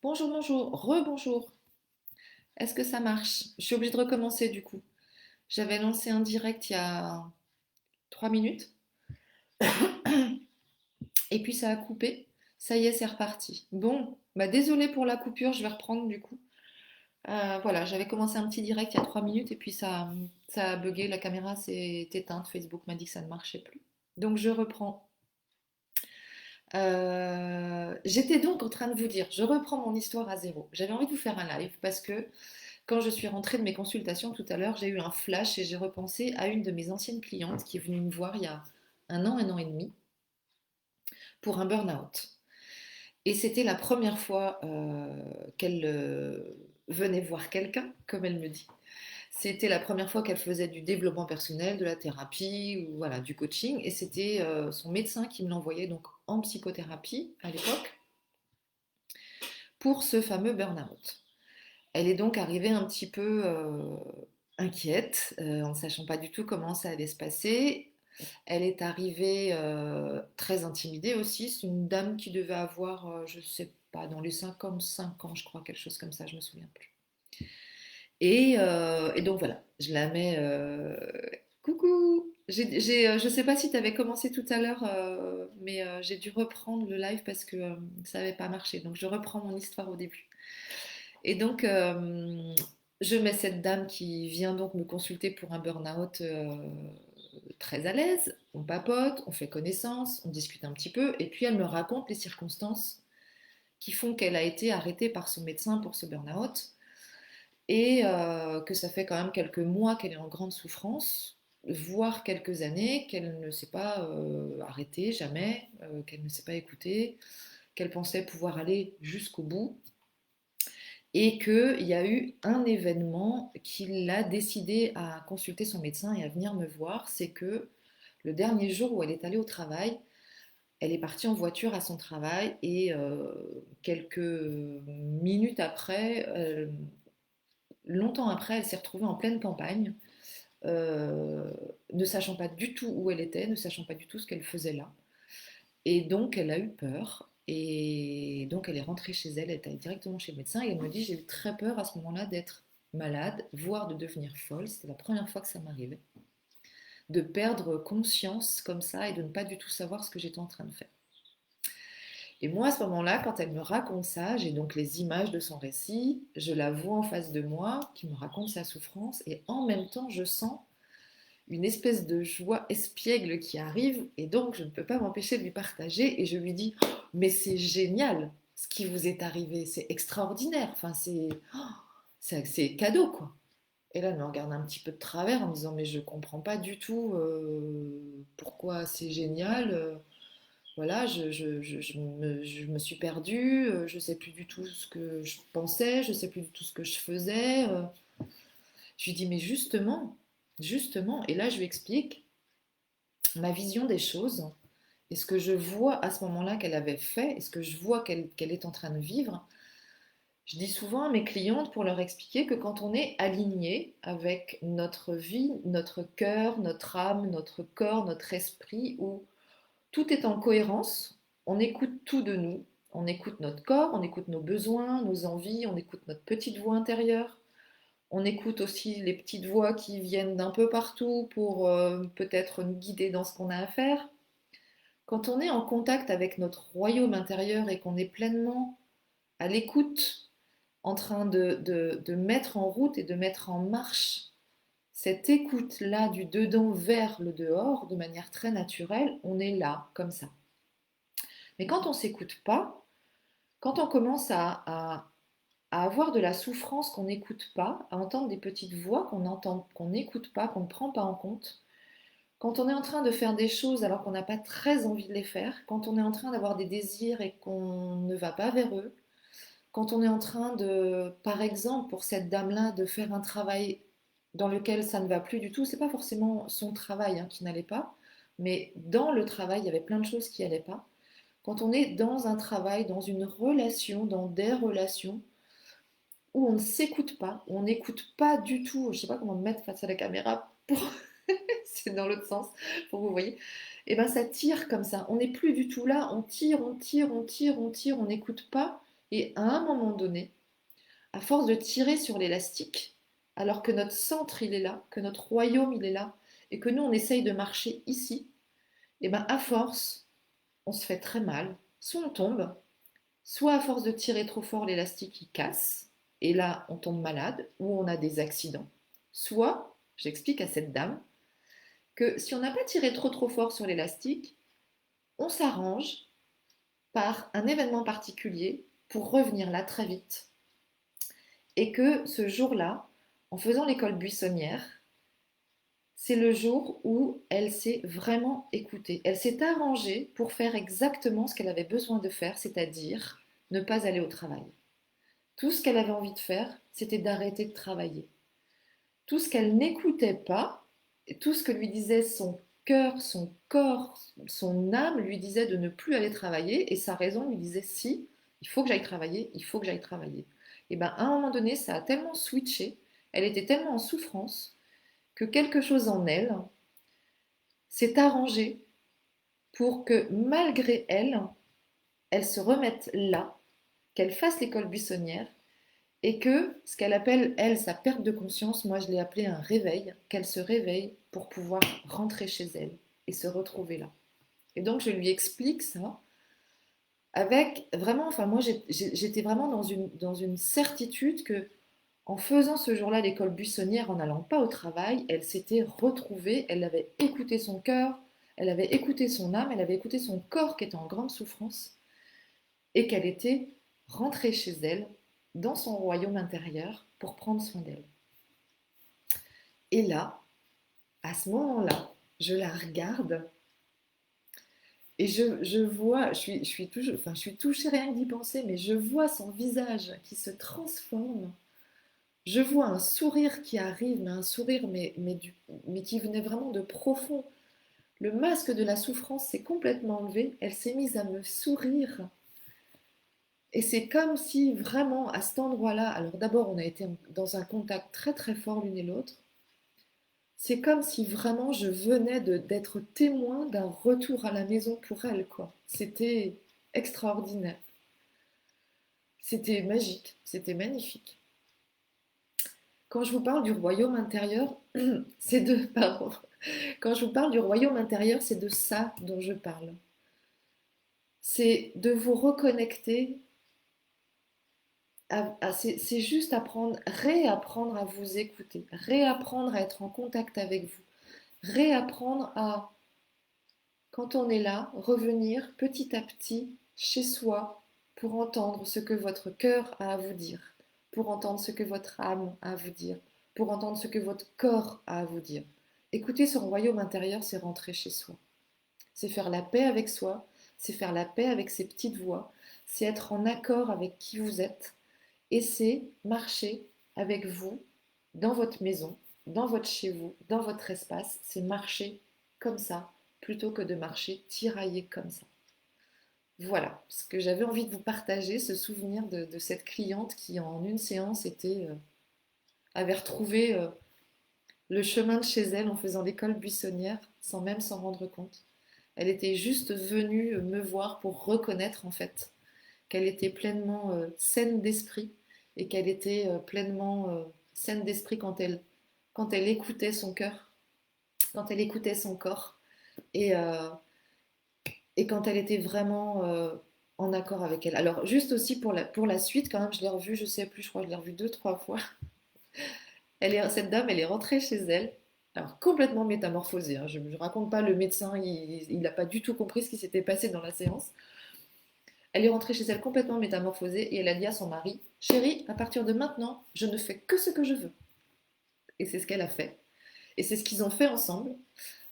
Bonjour, bonjour, rebonjour. Est-ce que ça marche? Je suis obligée de recommencer du coup. J'avais lancé un direct il y a 3 minutes et puis ça a coupé. Ça y est, c'est reparti. Bon, bah désolée pour la coupure, je vais reprendre du coup. Voilà, j'avais commencé un petit direct il y a 3 minutes et puis ça a bugué, la caméra s'est éteinte, Facebook m'a dit que ça ne marchait plus. Donc je reprends. J'étais donc en train de vous dire, je reprends mon histoire à zéro. J'avais envie de vous faire un live parce que quand je suis rentrée de mes consultations tout à l'heure, j'ai eu un flash et j'ai repensé à une de mes anciennes clientes qui est venue me voir il y a un an et demi, pour un burn-out. Et c'était la première fois qu'elle venait voir quelqu'un, comme elle me dit. C'était la première fois qu'elle faisait du développement personnel, de la thérapie ou voilà, du coaching. Et c'était son médecin qui me l'envoyait donc en psychothérapie à l'époque pour ce fameux burn-out. Elle est donc arrivée un petit peu inquiète, en ne sachant pas du tout comment ça allait se passer. Elle est arrivée très intimidée aussi. C'est une dame qui devait avoir, je ne sais pas, dans les 55 ans, je crois, quelque chose comme ça, je ne me souviens plus. Et donc voilà, je la mets. Coucou! Je ne sais pas si tu avais commencé tout à l'heure, mais j'ai dû reprendre le live parce que ça n'avait pas marché. Donc je reprends mon histoire au début. Et donc, je mets cette dame qui vient donc me consulter pour un burn-out très à l'aise. On papote, on fait connaissance, on discute un petit peu, et puis elle me raconte les circonstances qui font qu'elle a été arrêtée par son médecin pour ce burn-out, et que ça fait quand même quelques mois qu'elle est en grande souffrance, voire quelques années, qu'elle ne s'est pas arrêtée jamais, qu'elle ne s'est pas écoutée, qu'elle pensait pouvoir aller jusqu'au bout et qu'il y a eu un événement qui l'a décidé à consulter son médecin et à venir me voir, c'est que le dernier jour où elle est allée au travail, elle est partie en voiture à son travail et quelques minutes après, longtemps après, elle s'est retrouvée en pleine campagne, euh, ne sachant pas du tout où elle était, ne sachant pas du tout ce qu'elle faisait là. Et donc, elle a eu peur. Et donc, elle est rentrée chez elle, elle est allée directement chez le médecin. Et elle me dit, j'ai eu très peur à ce moment-là d'être malade, voire de devenir folle. C'était la première fois que ça m'arrivait. De perdre conscience comme ça et de ne pas du tout savoir ce que j'étais en train de faire. Et moi, à ce moment-là, quand elle me raconte ça, j'ai donc les images de son récit, je la vois en face de moi, qui me raconte sa souffrance, et en même temps, je sens une espèce de joie espiègle qui arrive et donc je ne peux pas m'empêcher de lui partager et je lui dis mais c'est génial ce qui vous est arrivé, c'est extraordinaire, enfin c'est cadeau quoi. Et là elle me regarde un petit peu de travers en me disant mais je comprends pas du tout pourquoi c'est génial. Voilà, je me suis perdue, je sais plus du tout ce que je pensais, je sais plus du tout ce que je faisais. Je lui dis mais justement, et là je lui explique ma vision des choses et ce que je vois à ce moment-là qu'elle avait fait et ce que je vois qu'elle est en train de vivre. Je dis souvent à mes clientes pour leur expliquer que quand on est aligné avec notre vie, notre cœur, notre âme, notre corps, notre esprit, où tout est en cohérence, on écoute tout de nous, on écoute notre corps, on écoute nos besoins, nos envies, on écoute notre petite voix intérieure, on écoute aussi les petites voix qui viennent d'un peu partout pour peut-être nous guider dans ce qu'on a à faire. Quand on est en contact avec notre royaume intérieur et qu'on est pleinement à l'écoute, en train de mettre en route et de mettre en marche cette écoute-là du dedans vers le dehors de manière très naturelle, on est là, comme ça. Mais quand on ne s'écoute pas, quand on commence à avoir de la souffrance qu'on n'écoute pas, à entendre des petites voix qu'on entend, qu'on n'écoute pas, qu'on ne prend pas en compte, quand on est en train de faire des choses alors qu'on n'a pas très envie de les faire, quand on est en train d'avoir des désirs et qu'on ne va pas vers eux, quand on est en train de, par exemple, pour cette dame-là, de faire un travail dans lequel ça ne va plus du tout, c'est pas forcément son travail qui n'allait pas, mais dans le travail, il y avait plein de choses qui n'allaient pas. Quand on est dans un travail, dans une relation, dans des relations où on ne s'écoute pas, où on n'écoute pas du tout, je ne sais pas comment me mettre face à la caméra pour c'est dans l'autre sens, pour que vous voyez, et ben ça tire comme ça. On n'est plus du tout là, on tire, on n'écoute pas. Et à un moment donné, à force de tirer sur l'élastique, alors que notre centre il est là, que notre royaume il est là, et que nous on essaye de marcher ici, et bien à force, on se fait très mal. Soit on tombe, soit à force de tirer trop fort l'élastique il casse, et là on tombe malade, ou on a des accidents. Soit, j'explique à cette dame, que si on n'a pas tiré trop fort sur l'élastique, on s'arrange par un événement particulier pour revenir là très vite. Et que ce jour-là, en faisant l'école buissonnière, c'est le jour où elle s'est vraiment écoutée. Elle s'est arrangée pour faire exactement ce qu'elle avait besoin de faire, c'est-à-dire ne pas aller au travail. Tout ce qu'elle avait envie de faire, c'était d'arrêter de travailler. Tout ce qu'elle n'écoutait pas, et tout ce que lui disait son cœur, son corps, son âme lui disait de ne plus aller travailler, et sa raison lui disait si, il faut que j'aille travailler, il faut que j'aille travailler. Et bien à un moment donné, ça a tellement switché, elle était tellement en souffrance, que quelque chose en elle s'est arrangé pour que malgré elle, elle se remette là, qu'elle fasse l'école buissonnière et que ce qu'elle appelle, elle, sa perte de conscience, moi je l'ai appelé un réveil, qu'elle se réveille pour pouvoir rentrer chez elle et se retrouver là. Et donc je lui explique ça avec vraiment, enfin moi j'étais vraiment dans une certitude que en faisant ce jour-là l'école buissonnière, en n'allant pas au travail, elle s'était retrouvée, elle avait écouté son cœur, elle avait écouté son âme, elle avait écouté son corps qui était en grande souffrance et qu'elle était rentrée chez elle, dans son royaume intérieur, pour prendre soin d'elle. Et là, à ce moment-là, je la regarde et je vois, je suis touchée rien que d'y penser, mais je vois son visage qui se transforme. Je vois un sourire qui arrive, mais un sourire mais qui venait vraiment de profond. Le masque de la souffrance s'est complètement enlevé, elle s'est mise à me sourire. Et c'est comme si vraiment à cet endroit-là, alors d'abord on a été dans un contact très fort l'une et l'autre, c'est comme si vraiment je venais d'être témoin d'un retour à la maison pour elle, quoi. C'était extraordinaire, c'était magique, c'était magnifique. Quand je vous parle du royaume intérieur, c'est de, pardon, quand je vous parle du royaume intérieur, c'est de ça dont je parle. C'est de vous reconnecter c'est juste apprendre, réapprendre à vous écouter, réapprendre à être en contact avec vous, réapprendre à, quand on est là, revenir petit à petit chez soi pour entendre ce que votre cœur a à vous dire, pour entendre ce que votre âme a à vous dire, pour entendre ce que votre corps a à vous dire. Écouter son royaume intérieur, c'est rentrer chez soi. C'est faire la paix avec soi, c'est faire la paix avec ses petites voix, c'est être en accord avec qui vous êtes, et c'est marcher avec vous dans votre maison, dans votre chez vous, dans votre espace. C'est marcher comme ça plutôt que de marcher tiraillé comme ça. Voilà ce que j'avais envie de vous partager, ce souvenir de cette cliente qui en une séance avait retrouvé le chemin de chez elle en faisant l'école buissonnière sans même s'en rendre compte. Elle était juste venue me voir pour reconnaître en fait qu'elle était pleinement saine d'esprit et qu'elle était pleinement saine d'esprit quand elle écoutait son cœur, quand elle écoutait son corps et, euh, et quand elle était vraiment en accord avec elle. Alors juste aussi pour la suite, quand même, je l'ai revue, je sais plus, je crois que je l'ai revue deux, trois fois. Cette dame, elle est rentrée chez elle. Alors complètement métamorphosée, hein. Je ne raconte pas le médecin, il n'a pas du tout compris ce qui s'était passé dans la séance. Elle est rentrée chez elle complètement métamorphosée et elle a dit à son mari, chérie, à partir de maintenant, je ne fais que ce que je veux. Et c'est ce qu'elle a fait. Et c'est ce qu'ils ont fait ensemble.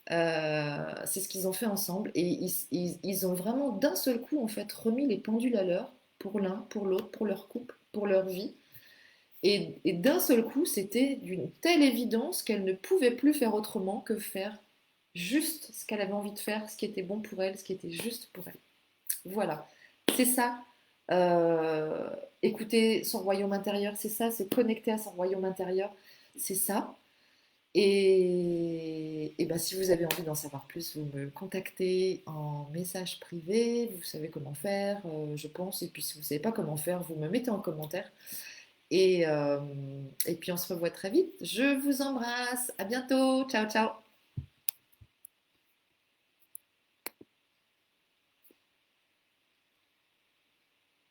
C'est ce qu'ils ont fait ensemble. Et ils ont vraiment d'un seul coup en fait remis les pendules à l'heure pour l'un, pour l'autre, pour leur couple, pour leur vie. Et d'un seul coup, c'était d'une telle évidence qu'elle ne pouvait plus faire autrement que faire juste ce qu'elle avait envie de faire, ce qui était bon pour elle, ce qui était juste pour elle. Voilà, c'est ça. Euh, Écouter son royaume intérieur, c'est ça, c'est connecter à son royaume intérieur, c'est ça. Et ben, si vous avez envie d'en savoir plus, vous me contactez en message privé, vous savez comment faire, je pense. Et puis si vous ne savez pas comment faire, vous me mettez en commentaire. Et, euh, et puis on se revoit très vite. Je vous embrasse. À bientôt. Ciao, ciao.